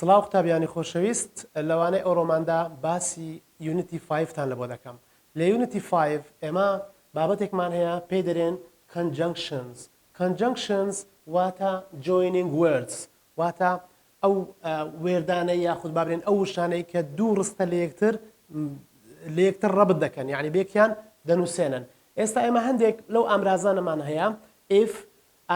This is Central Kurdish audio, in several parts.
سڵاو قوتابیانی خۆشەویست لەوانەیە ئەوڕۆماندا باسی یونیتی 5تان لە بۆ دەکەم لە یونیتی 5 ئێمە بابەتێکمان هەیە پێی دەرێن conjunctions واتە joining words واتە ئەو وێردانەی یاخود بابرێن ئەو وشانەی کە دوو ڕستە لە یەکتر ڕەبت دەکەن یعنی بێکیان دەنووسێنن ئێستا ئێمە هەندێک لەو ئامرازانەمان هەیە if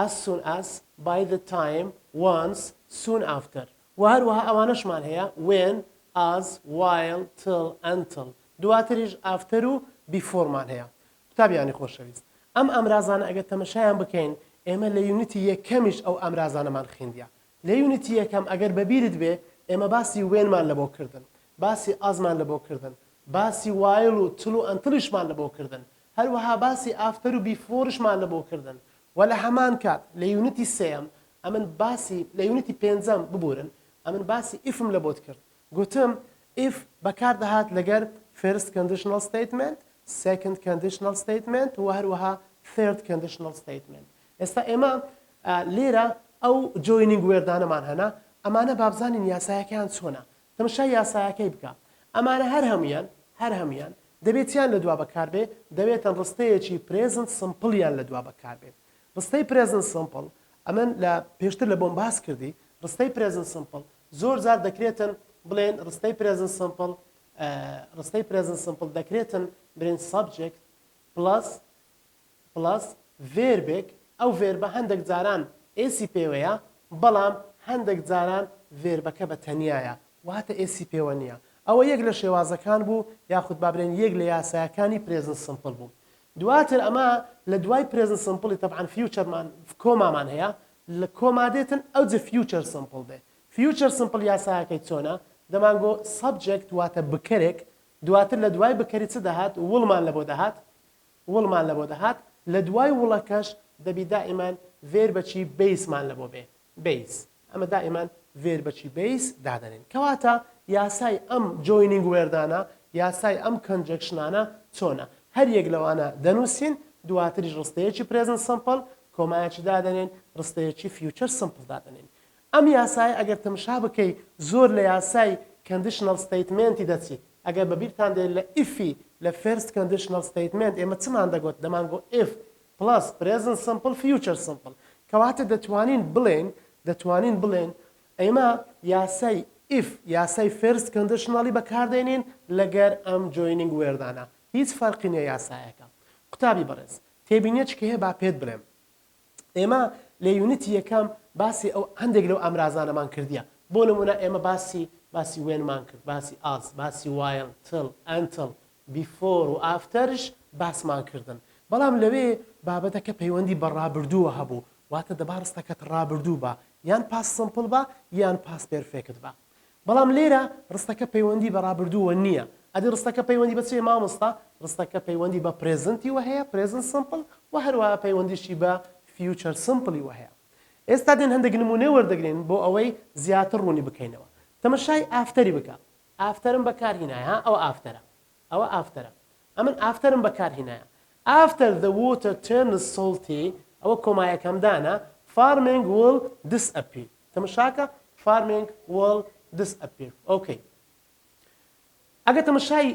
as soon as by the time once soon after و هەروەها ئەوانەشمان هەیە when as while till until دواتریش after و beforeمان هەیە قوتابیانی خۆشەویست ئەم ئەمرازانە ئەگەر تەمەشایان بکەین ئێمە لە یونیتی یەکەمیش ئەو ئەمرازانەمان خوێندیە لە یونیتی یەکەم ئەگەر بەبیرت بێ ئێمە باسی وێنمان لە بۆ کردن باسی ئازمان لە بۆ کردن باسی while و till و untilشمان لە بۆ کردن هەروەها باسی after و beforeشمان لە بۆ کردن و لە هەمان کات لە یونیتی سێم ئەمن باسی لە یونیتی پێنجەم ببورن ئەمن باسی ئیفم لە بۆت کرد گوتم ئیف بەکار دەهات لەگەر first conditional statement second conditional statement و هەروەها third conditional statement ئێستا ئێمە لێرە ئەو joining وێردانەمان هەنا ئەمانە بابزانین یاسایەکەیان چۆنە تەماشای یاسایەکەی بکە ئەمانە هەر هەمویان دەبێتیان لە دوا بەکاربێ دەبێتن ڕستەیەکی present simpleیان لە دوا بەکاربێ ڕستەی present simple ئەمن لە پێشتر لە بۆم باس کردی ڕستەی present simple زۆر جار دەکرێتن بڵێن ڕستەی present simple دەکرێتن برێن subject plus verbێک ئەو ڤێربە هەندێک جاران ئێسی پێوەیە بەڵام هەندێک جاران ڤێربەکە بە تەنیایە واتە ئێسی پێوە نییە ئەوە یەک لە شێوازەکان بوو یاخود بابرێن یەک لە یاسایەکانی present simple بوو دواتر ئەمە لە دوای present simple طبعا futureمان کۆمامان هەیە لە کۆمادێتن ئەو جە future simple دێ future simple یاسایەکەی چۆنە دەمانگۆ subject واتە بکەرێک دواتر لە دوای بکەری چ دەهات وڵمان لە بۆ دەهات لە دوای وڵەکەش دەبی دائیمان ڤێربەچی بیسمان لە بۆ بێ بیس ئەمە دائیمان ڤێربەچی بیس دادەنێن کەواتە یاسای ئەم joining وێردانە یاسای ئەم conjunctionانە چۆنە هەر یەک لەوانە دەنووسین دواتریش ڕستەیەکی present simple کۆمایەکی دادەنێن ڕستەیەکی future simple دادەنێن ئەم یاسای ئەگەر تەمشا بکەی زۆر لە یاسای conditional statemenتی دەچیت ئەگەر بەبیرتان دێت لە ئیفی لە first conditional statement ئێمە چمان دەگوت دەمانگۆ if plus present simple future simple کەواتە دەتوانین بڵێن ئێمە یاسای if یاسای first conditionally بەکاردێنین لەگەر ئەم joining وێردانە هیچ فەرقی نییە یاسایەکە قوتابی بەڕێز تێبینیە چکە هەیە با پێت بڵێم ئێمە لە یونیتی یەکەم باسی ئەو هەندێک لەو ئەمرازانەمان کردیە بۆ نمونە ئێمە باسی وێنمان کرد باسی ئاز باسی while till until before و afterش باسمان کردن بەڵام لەوێ بابەتەکە پەیوەندی بە ڕابردووە هەبوو واتە دەبا ڕستەکەت ڕابردوو بە یان پاس سمپل بە یان پاس پێرفێکت بە بەڵام لێرە ڕستەکە پەیوەندی بە ڕابردووە نییە ئەدی ڕستەکە پەیوەندی بە چێ مامۆستا ڕستەکە پەیوەندی بە پرێزنتی وە هەیە present simple و هەروەها پەیوەندیشی بە future simple وە هەیە ئێستا دێن هەندێک نمونێ وەردەگرین بۆ ئەوەی زیاتر ڕوونی بکەینەوە تەمەشای ئافتەری بکە ئافتەرم بەکارهینایە ئەوە ئافتەرە ئەمن ئافتەرم بەکارهینایە after the water turns salty ئەوە کۆمایەکەمدانە farming will disappear تەمەشاکە farming will disappear okay ئەگە تەمەشای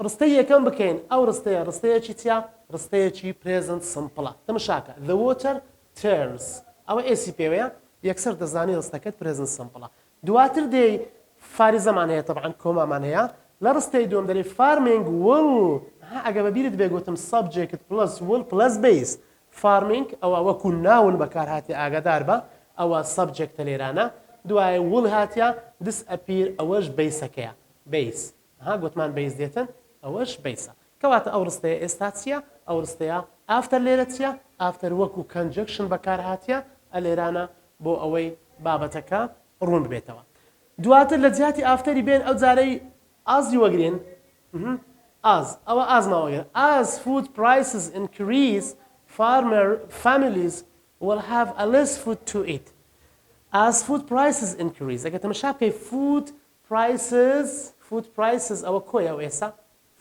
ڕستەی یەکەم بکەین ئەو ڕستەیەکی چیا ڕستەیەکی present simple تەمەشاکە the water turns ئەوە ئێسی پێوەیە یەکسەر دەزانی ڕستەکەت present simple دواتر دێی فاریزەمان هەیە طبعا کۆمامان هەیە لە ڕستەی دوم دەری farming will ئەگە بەبیرت بێگوتم subject plus will plus base farming ئەوە وەکو ناون بەکارهاتی ئاگادار بە ئەوە subject لێرانە دوایە will هاتیە disappear ئەوەش بیسەکەیە بیس گوتمان بیس دێتن ئەوەش بیسە کەواتە ئەو ڕستەیە ئێستا چیە ئەو ڕستەیە ئافتەر لێرە چیە ئافتەر وەکو conjunction بەکارهاتیە ئەلێرانە بۆ ئەوەی بابەتەکە ڕوون بێتەوە دواتر لە جیاتی ئافتەری بێن ئەو جارەی ئازی وەگرین ئەوە ئازماوەگەر as food prices increase families will have a less food to eat as food prices increase ئەگە تەمەشا بکەی food prices ئەوە کۆیە ئەو ئێسا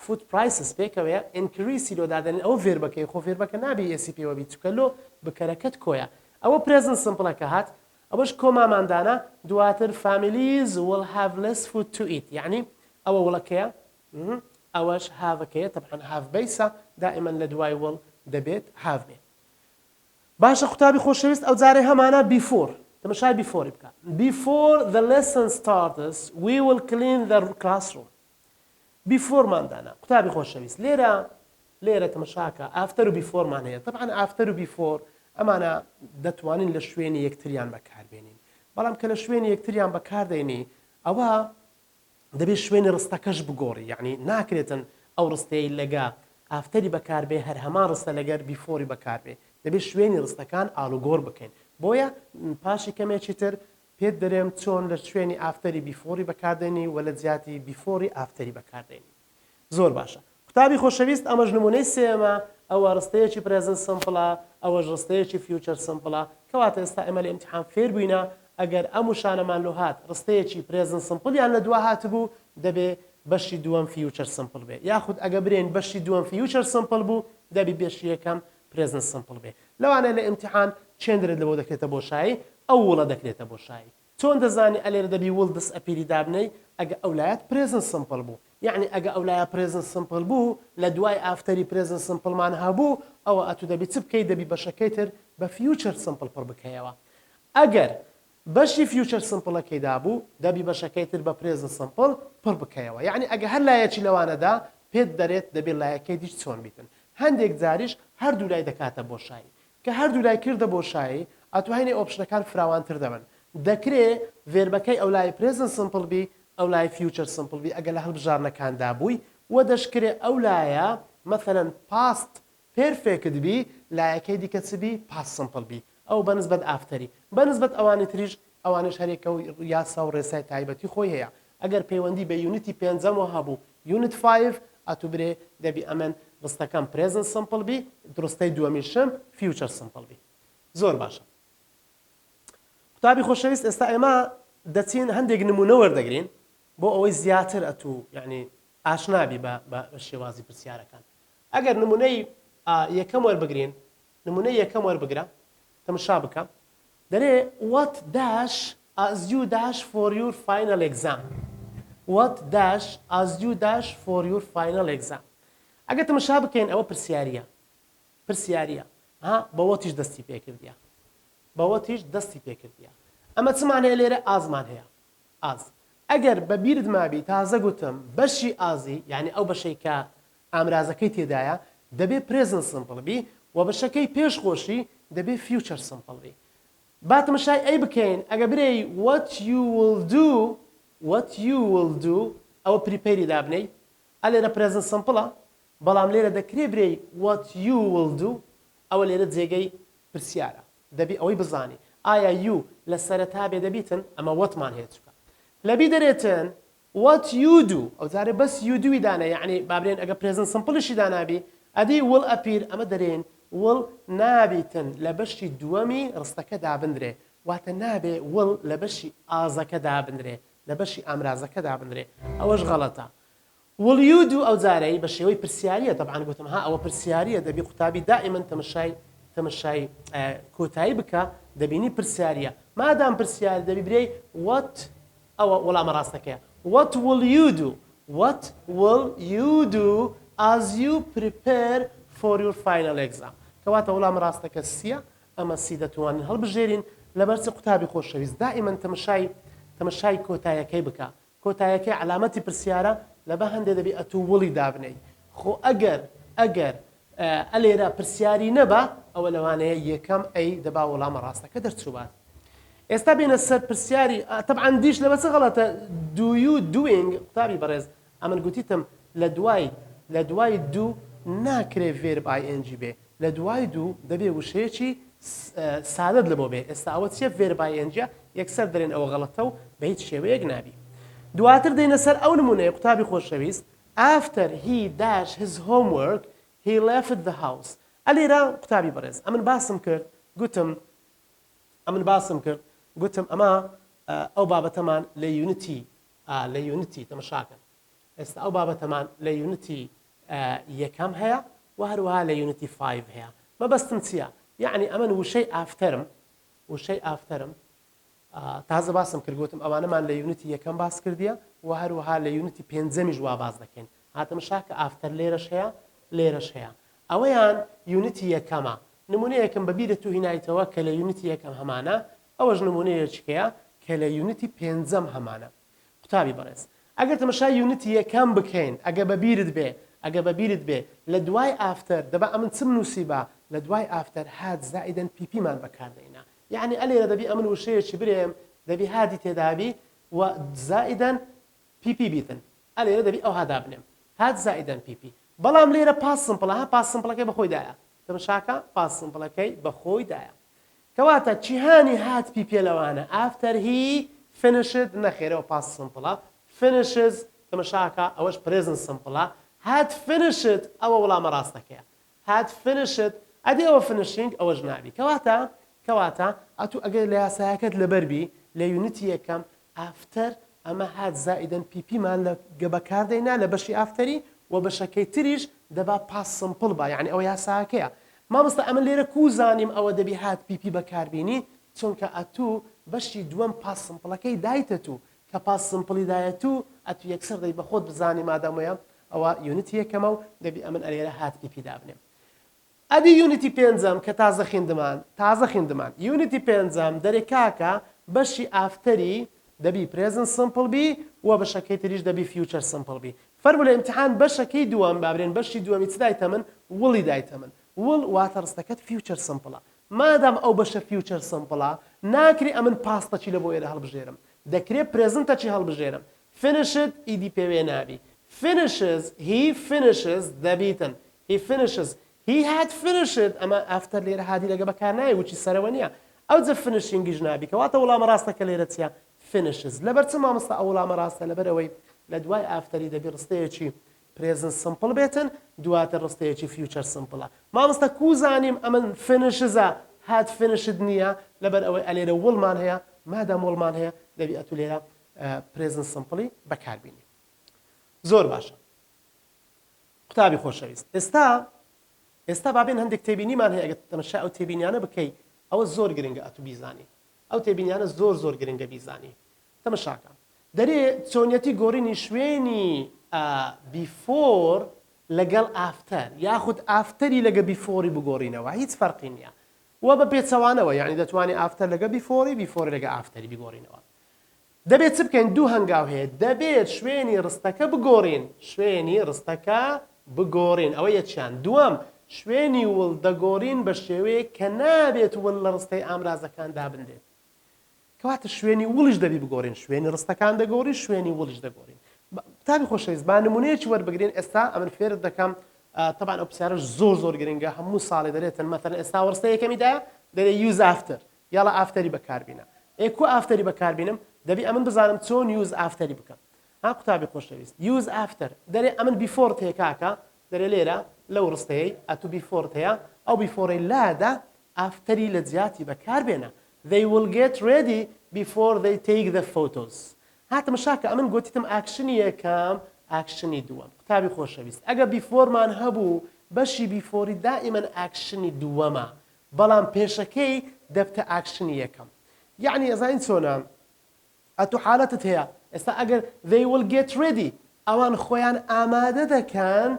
food prices پێکەوەیە increase لۆ دادەنین ئەو ڤێربەکەی خۆ ڤێربەکە نابێ ئێسی پێوە بیت چکە لۆ بکەرەکەت کۆیە ئەوە present simple هات ئەوەش کۆماماندانە دواتر families will have less food to eat یعنی ئەوە وڵەکەیە ئەوەش هاڤەکەیە طبعا هاف بەیسە دائما لە دوای وڵ دەبێت هاف بێ باشە قوتابی خۆشەویست ئەو جارێ هەمانە before تەماشای before بکە before the lesson starts we will clean the classroom before ماندانە قوتابی خۆشەویست لێرە تەماشاکە after و before مان هەیە طبعا after و before ئەمانە دەتوانین لە شوێنی یەکتریان بەکاربێنین بەڵام کە لە شوێنی یەکتریان بەکاردێنی ئەوە دەبێت شوێنی ڕستەکەش بگۆڕی یعنی ناکرێتن ئەو ڕستەی لەگا ئافتەری بەکاربێ هەر هەمان ڕستە لەگەر بیفۆری بەکاربێ دەبێت شوێنی ڕستەکان ئالوگۆڕ بکەین بۆیە پاشی کەمێکی تر پێت دەرێم چۆن لە شوێنی ئافتەری بیفۆری بەکاردێنی و لە جیاتی بیفۆری ئافتەری بەکاردێنی زۆر باشە قوتابی خۆشەویست ئەمەش نمونەی سێمە ئەوە ڕستەیەکی پرێزنت سمپڵە ئەوەش ڕستەیەکی فیوچەر سمپڵە کەواتە ئێستا ئێمە لە ئیمتیحان فێر بووینە ئەگەر ئەم وشانەمان لۆ هات ڕستەیەکی پرێزنت سمپڵیان لە دوا هاتبوو دەبێ بەشی دووەم فیوچەر سمپڵ بێ یاخود ئەگە برێن بەشی دووەم فیوچەر سمپڵ بوو دەبی بێشی یەکەم پرێزنت سمپڵ بێ لەوانەیە لە ئیمتیحان چێندرێت لەبەوە دەکرێتە بۆشایی ئەو وڵە دەکرێتە بۆشایی چۆن دەزانی ئەلێرە دەبی وڵ دەست ئەپیری دابنەی ئەگە ئەولایەت پرێزنت سمپڵ بوو یعنی ئەگە ئەولایە پرێزنت سمپڵ بوو لە دوای ئافتەری پرێزنت سمپڵمان هەبوو ئەوە ئەتو دەبی چ بکەی دەبی بەشەکەی تر بە فیوچەر سمپڵ پڕ بکەیەوە ئەگەر بەشی فیوچەر سمپڵەکەیدا بوو دەبی بەشەکەی تر بە پرێزنت سمپڵ پڕ بکەیەوە یعنی ئەگە هەر لایەکی لەوانەدا پێت دەرێت دەبێت لایەکەی دیش چۆن بیتن هەندێک جاریش هەردوو لای دەکاتە بۆشایی کە هەردوو لای کردە بۆشایی ئەتوانێ ئۆپشنەکان فراوانتر دەبن دەکرێت ڤێربەکەی ئەو لای پرێزنت سمپڵ بی ئەو لای فیوچەر سمپڵ بی ئەگە لە هەڵبژارنەکاندا بووی و دەشکرێ ئەو لایە مەثەلەن پاست پێرفێکت بی لایەکەی دیکە چ بی پاست سمپڵ بی ئەو بەنسبەت ئافتەری بەنسبەت ئەوانی تریش ئەوانش هەرێکە و یاسا و ڕێسای تایبەتی خۆی هەیە ئەگەر پەیوەندی بە یونیتی پێنجەمەوە هەبوو یونت 5 ئەتو برێ دەبی ئەمن ڕستەکەم پرێزنت سمپڵ بی دروستەی دووەمیشم فیوچەر سمپڵ بی زۆر باشە قوتابی خۆشەویست ئێستا ئێمە دەچین هەندێک نمونە وەردەگرین بۆ ئەوەی زیاتر ئەتوو یعنی ئاشنابی بە شێوازی پرسیارەکان ئەگەر نمونەی یەکەم وەربگرین نمونەی یەکەم وەربگرە تەماشا بکە دەرێ what dash as you dash for your final exam what dash as you dash for your final exam ئەگەر تەماشا بکەین ئەوە پرسیاریە بەوەتیش دەستی پێکردیە بەوەتیش دەستی پێکردیە ئەمە چمان هەیە لێرە ئازمان هەیە ئاز ئەگەر بە بیرت مابی تازە گوتم بەشی ئازی یعنی ئەو بەشەی کە ئامرازەکەی تێدایە دەبێت پرێزنت سمپڵ بی و بەشەکەی پێشخۆشی دەبێت فیوچەر سمپڵ بی با تەماشای ئەی بکەین ئەگە برێ what you will do ئەوە پریپەیری دابنەی ئەلێرە پرێزنت سمپڵە بەڵام لێرە دەکرێ برێ what you will do ئەوە لێرە جێگەی پرسیارە دەبی ئەوەی بزانی ئایا you لە سەرەتا بێ دەبیتن ئەمە وەتمان هەیە چکە لەبی دەرێتن what you do ئەو جارێ بەس you do دانە یعنی بابرێن ئەگە پرێزنت سمپڵشی دانابی ئەدی will appear ئەمە دەرێن will نابیتن لە بەشی دووەمی ڕستەکە دابندرێ واتە نابێ will لە بەشی ئازەکە دابندرێ لە بەشی ئامرازەکە دابندرێ ئەوەش غەڵەتە will you do ئەو جارەی بە شێوەی پرسیاریە طبعا گوتم ئەوە پرسیاریە دەبی قوتابی دائما تەماشای کۆتایی بکە دەبینی پرسیاریە مادام پرسیار دەبی برێ what ئەوە وەڵامە ڕاستەکەیە what will you do as you prepare for your final exam کەواتە وەڵامە ڕاستەکە سیە ئەمە سی دەتوانین هەڵبژێرین لەبەرچ قوتابی خۆشەویست دائما تەماشای کۆتاییەکەی بکە کۆتاییەکەی علامەتی پرسیارە لەبە هەندێ دەبی ئەتوو وڵی دابنەی خۆ ئەگەر ئەلێرە پرسیاری نەبە ئەوە لەوانەیە یەکەم ئەی دەبا وەڵامە ڕاستەکە دەرچوبات ئێستا بینە سەر پرسیاری طبعا دیش لە بەچ غەڵەتە do you doing قوتابی بەڕێز ئەمن گوتیتم لە دوای do ناکرێ verb ing بێ لە دوای do دەبێ وشەیەکی سادەت لەبۆ بێ ئێستا ئەوە چیە verb ing یەکسەر دەرێن ئەوە غەڵەتە و بە هیچ شێوەیەک نابی دواتر دەینە سەر ئەو نمونەیە قوتابی خۆشەویست after he dash his homework he left the house ئەلێرە قوتابی بەڕێز ئەمن باسم کرد گوتم ئەمە ئەو بابەتەمان لە یونیتی تەماشاکەن ئێستا ئەو بابەتەمان لە یونیتی یەکەم هەیە و هەروەها لە یونیتی 5 هەیە مەبەستم چییە یعنی ئەمن وشەی ئافتەرم تازە باسم کردگوتم ئەوانەمان لە یونیتی یەکەم باس کردیە و هەروەها لە یونیتی پێنجەمیش وا باز دەکەین هاتەمە شاکە ئافتەر لێرەش هەیە لێرەش هەیە ئەوەیان یونیتی یەکەمە نمونەیەکم بەبیرە تو هینایتەوە کە لە یونیتی یەکەم هەمانە ئەوەش نمونەیەکەیە کە لە یونیتی پێنجەم هەمانە قوتابی بەڕێز ئەگەر تەمەشای یونیتی یەکەم بکەین ئەگە بەبیرت بێ لە دوای ئافتەر دەبا ئەمن چم نووسیبە لە دوای ئافتەر هات زائیدەن پیپیمان بەکاردەینا یعنی ئەلێرە دەبی ئەمن وشەیەکی برێم دەبی هادی تێدابی و زائیدەن پیپی بیتن ئەلێرە دەبی ئەو هادا بنێم هات زائیدەن پیپی بەڵام لێرە پاس سمپڵە ها پاس سمپڵەکەی بەخۆیدایە تەمەشاکە پاس سمپڵەکەی بەخۆیدایە کەواتە چیهانی هات پیپێ لەوانە ئافتەر هی فنشت نەخێرەوە پاس سمپڵە فنشز تەمەشاکە ئەوەش پرێزن سمپڵە هات فنشت ئەوە وەڵامە ڕاستەکەیە هات فنشت ئەدی ئەوە فنشینگ ئەوەش نابی کەواتە ئەتو ئەگەر لە یاسایەکەت لەبەربی لە یونیتی یەکەم ئافتەر ئەمە هات زائیدەن پیپیمان لە بەکاردەینا لە بەشی ئافتەری و بەشەکەی تریش دەبا پاس سمپڵ بە یعنی ئەوە یاساکەیە مامۆستا ئەمە لێرە کوزانیم ئەوە دەبی هات پیپی بەکاربینی چونکە ئەتوو بەشی دووەم پاس سمپڵەکەی دایتە تو کە پاس سمپڵی دایەت و ئەتو یەکسەر دەی بە خۆت بزانی مادامۆیە ئەوە یونیتی یەکەمە و دەبی ئەمن ئەلێرە هات پیپی دابنێم ئەدی یونیتی پێنجەم کە تازە خوێندمان یونیتی پێنجەم دەرێکاکە بەشی ئافتەری دەبی پرێزن سمپڵ بی و بەشەکەی تریش دەبی فیوچەر سمپڵ بی فەرموو لە ئیمتحان بەشەکەی دووەم بابرێن بەشی دووەمی چ دایتە من وڵی دایتە من وڵ واتە ڕستەکەت فیوچەر سمپڵە مادام ئەو بەشە فیوچەر سمپڵە ناکری ئەمن پاستەچی لە بۆ ئێرە هەڵبژێرم دەکرێت پرێزنتەچی هەڵبژێرم فنشت ئیدی پێوێ نابی he finishes دەبیتن he finishes he had finished ئەمە ئافتەر لێرە هادی لەگە بەکار نایە وچی سەرەوە نییە ئەو جە فنشینگیش نابی کەواتە وەڵامە ڕاستەکە لێرە چیە finishes لەبەر چ مامۆستا ئەو وەڵامە ڕاستە لەبەر ئەوەی لە دوای ئافتەری دەبی ڕستەیەکی پرێزن سمپڵ بێتن دواتە ڕستەیەکی فیوچەر سمپڵە مامۆستا کوزانیم ئەمن فنشزە هات فنشد نییە لەبەر ئەوەی ئەلێرە وڵمان هەیە مادام وڵمان هەیە دەبی ئەتو لێرە پرێزن سمپڵی بەکاربینی زۆر باشە قوتابی خۆشەویست ئێستا بابێن هەندێک تێبینیمان هەیە ئەگەر تەمەشا ئەو تێبینیانە بکەی ئەوە زۆر گرنگە ئەتو بیزانی ئەو تێبینیانە زۆر گرنگە بیزانی تەمەشاکە دەرێ چۆنیەتی گۆڕینی شوێنی بیفۆر لەگەڵ ئافتەر یاخود ئافتەری لەگە بیفۆری بگۆڕینەوە هیچ فەرقی نییە وە بە پێچەوانەوە یعنی دەتوانێت ئافتەر لەگە بیفۆری لەگە ئافتەری بگۆڕینەوە دەبێت چ بکەین دوو هەنگاو هەیە دەبێت شوێنی ڕستەکە بگۆڕین ئەوە یەکیان دووەم شوێنی وڵ دەگۆڕین بە شێوەیە کە نابێت وڵ لە ڕستەی ئامرازەکاندا بندێت کەواتە شوێنی وڵش دەبی بگۆڕین شوێنی ڕستەکان دەگۆڕی شوێنی وڵش دەگۆڕین تابی خۆشەویست با نمونەیەکی وەربگرین ئێستا ئەمن فێرت دەکەم طبعا ئەو پرسیارەش زۆر گرنگە هەموو ساڵی دەرێتن مەثەن ئێستا وەرستە یەکەمیدایە دەرێ یوز ئافتەر یاڵە ئافتەری بەکاربینە ئێکو ئافتەری بەکاربینم دەبی ئەمن بزانم چۆن یوز ئافتەری بکەم ها قوتابی خۆشەویست یوز ئافتەر دەرێ ئەمن بیفۆرت هەیە کاکە دەرێ لێرە لەو ڕستەیەی ئەتو بیفۆرت هەیە ئەو بیفۆرەی لادا ئافتەری لە جیاتی بەکاربێنە they will get ready before they take the photos هاتم شاکە ئەمن گوتیتم ئاکشنی یەکەم ئاکشنی دووەم قوتابی خۆشەویست ئەگە بیفۆرمان هەبوو بەشی بیفۆری دائیمەن ئاکشنی دووەمە بەڵام پێشەکەی دەبتە ئاکشنی یەکەم یعنی ئەزانین چۆنە ئەتو حالەتت هەیە ئێستا ئەگەر they will get ready ئەوان خۆیان ئامادە دەکەن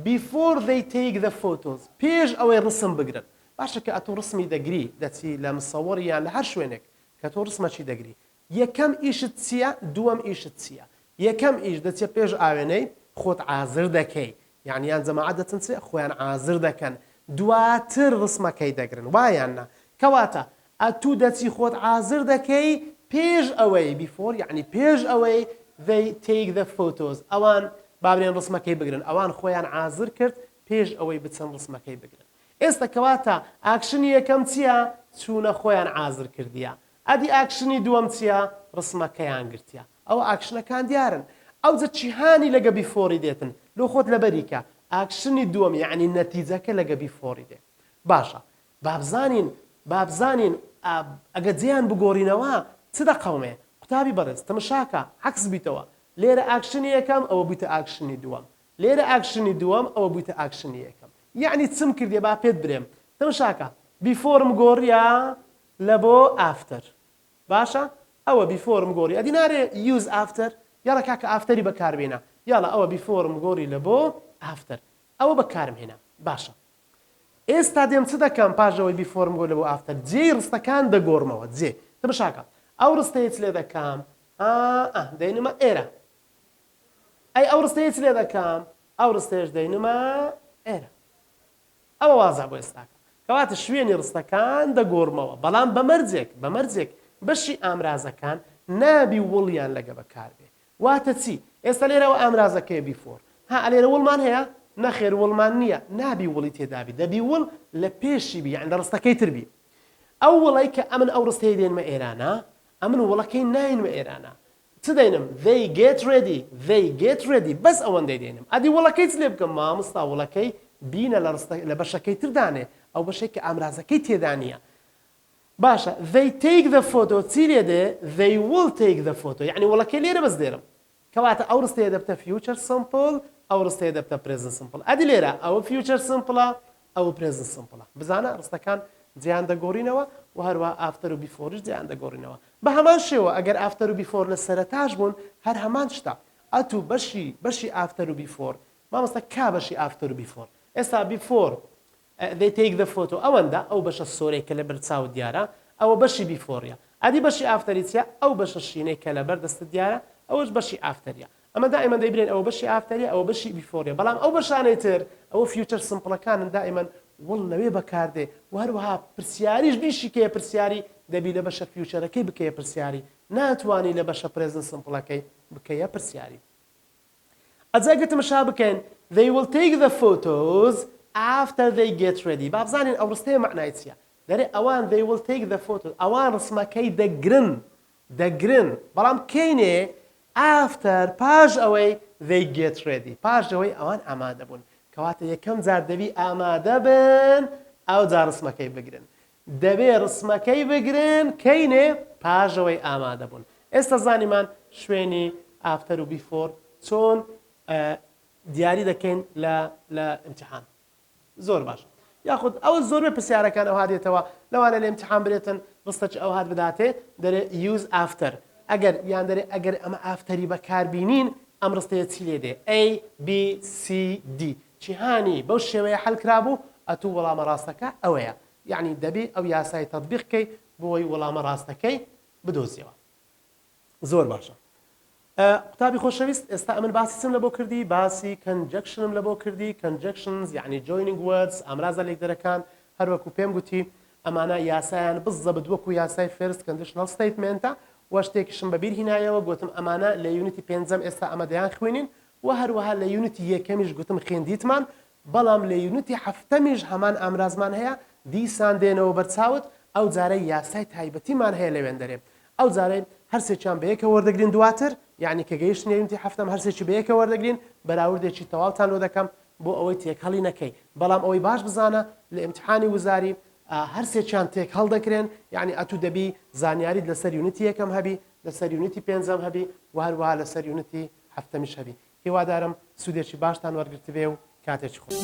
before they take the photos پێش ئەوەی ڕسم بگرن باشە کە ئەتو ڕسمی دەگری دەچی لە مسەوەڕیان لە هەر شوێنێک کە تۆ ڕسمەچی دەگری یەکەم ئیشت چییە دووەم ئیشت چییە یەکەم ئیش دەچێت پێش ئاوێنەی خۆت ئازر دەکەی یعنییان جەماعەت دەچن چێ خۆیان ئازر دەکەن دواتر ڕسمەکەی دەگرن وایاننا کەواتە ئەتوو دەچی خۆت ئازر دەکەی پێش ئەوەی بیفۆر یعنی پێش ئەوەی they take the photos ئەوان بابرێن ڕسمەکەی بگرن ئەوان خۆیان ئازر کرد پێش ئەوەی بچەن ڕسمەکەی بگرن ئێستا کەواتە ئاکشنی یەکەم چییە چوونە خۆیان ئازر کردیە ئەدی ئاکشنی دووەم چییە ڕسمەکەیان گرتیە ئەوە ئاکشنەکان دیارن ئەو جە چیهانی لەگە بیفۆری دێتن لۆ خۆت لەبەریکە ئاکشنی دووەم یعنی نەتیجەکە لەگە بیفۆری دێت باشە بابزانین ئەگە جێیان بگۆڕینەوە چ دەقەومێ قوتابی بەڕێز تەمەشاکە عەکس بیتەوە لێرە ئاکشنی یەکەم ئەوە بوویتە ئاکشنی دووەم لێرە ئاکشنی دووەم ئەوە بوویتە ئاکشنی یەکەم یعنی چم کردێ با پێت برێم تەمەشاکە بیفۆرم گۆڕیە لە بۆ ئافتەر باشە ئەوە بیفۆرم گۆڕی ئەدی نارێ یوز ئافتەر یاڵە کاکە ئافتەری بەکاربێنە یاڵە ئەوە بیفۆرم گۆڕی لە بۆ ئافتەر ئەوە بەکارم هێنا باشە ئێستا دێم چ دەکەم پاژەوەی بیفۆرم گۆڕ لە بۆ ئافتەر جێی ڕستەکان دەگۆڕمەوە جێ تەماشاکە ئەو ڕستەیەت لێ دەکەم دەینمە ئێرە ئەی ئەو ڕستەیەت لێ دەکەم ئەو ڕستەیەش دەینمە ئێرە ئەوە وازە بۆ ئێستاکە کەواتە شوێنی ڕستەکان دەگۆڕمەوە بەڵام بەمەرجێک بەشی ئامرازەکان نابی وڵیان لەگە بەکاربێ واتە چی ئێستا لێرەوە ئامرازەکەی بیفۆر ئەلێرە وڵمان هەیە نەخێر وڵمان نییە نابی وڵی تێدابی دەبی وڵ لە پێشی بی یان لە ڕستەکەی تربی ئەو وڵی کە ئەمن ئەو ڕستەی دێنمە ئێرانە ئەمن وڵەکەی ناینمە ئێرانە چ دەینم they get ready بەس ئەوەندەی دێنم ئەدی وڵەکەی چ لێ بکەم مامۆستا وڵەکەی بینە لە بەشەکەی تردانێ ئەو بەشێک کە ئامرازەکەی تێدا نییە باشە they take the photo چی لێ دێ they will take the photo یعنی وڵەکەی لێرە بەس دێرم کەواتە ئەو ڕستەیە دەبتە future simple ئەو ڕستەیە دەبتە present simple ئەدی لێرە ئەوە future simple ئەوە present simple بزانە ڕستەکان جیان دەگۆڕینەوە و هەروە ئافتەر و بیفۆرش جیان دەگۆڕینەوە بە هەمان شێوە ئەگەر ئافتەر و بیفۆر لە سەرەتاش بوون هەر هەمان شتە ئەتوو بەشی ئافتەر و بیفۆر مامۆستا کا بەشی ئافتەر و بیفۆر ئێستا بیفۆر they take the photo ئەوەندە ئەو بەشە سۆرەی کە لە بەرچاو دیارە ئەوە بەشی بیفۆریە ئەدی بەشی ئافتەری چیە ئەو بەشە شینەی کە لە بەردەستە دیارە ئەوەش بەشی ئافتەریە ئەمە دائما دەیبرێن ئەوە بەشی ئافتەریە ئەوە بەشی بیفۆریە بەڵام ئەو بەشانەی تر ئەوە فیوچەر سمپڵەکانن دائما وڵ لەوێ بەکاردێ و هەروەها پرسیاریش بیشی کەیە پرسیاری دەبی لە بەشە فیوچەرەکەی بکەیە پرسیاری ناتوانی لە بەشە پرێزن سمپڵەکەی بکەیە پرسیاری ئەجا گەتمەشا بکەین they will take the photos after they get ready با بزانین ئەو ڕستەیە معنای چییە دەرێ ئەوان they will take the photos ئەوان ڕسمەکەی دەگرن بەڵام کەینێ after پاش ئەوەی they get ready پاش ئەوەی ئەوان ئامادە بوون کەواتە یەکەم جار دەبی ئامادە بن ئەو جار ڕسمەکەی بگرن دەبێ ڕسمەکەی بگرن کەینێ پاش ئەوەی ئامادە بوون ئێستا زانیمان شوێنی ئافتەر و بیفۆر چۆن دیاری دەکەین لە ئیمتیحان زۆر باش یاخود ئەوە زۆربەی پرسیارەکان ئەو هادێتەوە لەوانە لە ئیمتیحان برێتن ڕستەی ئەو هات بداتێ دەرێ use after ئەگەر یان دەرێ ئەگەر ئەمە ئافتەری بەکاربینین ئەم ڕستەیە چی لێ دێ A B C D جیهانی بەو شێوەیە حەلکرابوو ئەتوو وەڵامە ڕاستەکە ئەوەیە یعنی دەبێ ئەو یاسای تەطبیقکەی بۆی وەڵامە ڕاستەکەی بدۆزیەوە زۆر باشە قوتابی خۆشەویست ئێستا ئەمن باسیچم لە بۆ کردی باسی کنجەکشنم لە بۆ کردی کنجەکشنز یعنی joining words ئامرازە لێکدەرەکان هەروەکو پێم گوتی ئەمانە یاسایان بزەبت وەکو یاسای first conditional statement وە شتێکیشم بەبیر هینایەوە گوتم ئەمانە لە یونیتی پێنجەم ئێستا ئەمەدەیان خوێنین و هەروەها لە یونیتی یەکەمیش گوتم خوێندیتمان بەڵام لە یونیتی هەفتەمیش هەمان ئامرازمان هەیە دیسان دێنەوە بەرچاوت ئەو جارەی یاسای تایبەتیمان هەیە لەوێن دەرێ ئەو جارەی هەرسێکیان بەیەکە وەردەگرین دواتر یعنی کە گەیشتن یونیتی هەفتەم هەرسێکی بەیەکە وەردەگرین بەراوردێکی تەواوتان لۆ دەکەم بۆ ئەوەی تێکهەڵی نەکەی بەڵام ئەوەی باش بزانە لە ئیمتحانی وزاری هەرسێکیان تێک هەڵدەکرێن یعنی ئەتوو دەبی زانیاریت لەسەر یونیتی یەکەم هەبی لەسەر یونیتی پێنجەم هەبی و هەروەها لەسەر یونیتی هەفتەمیش هەبی هیوادارم سوودێکی باشتان وەرگرتبێ و کاتێکی خۆش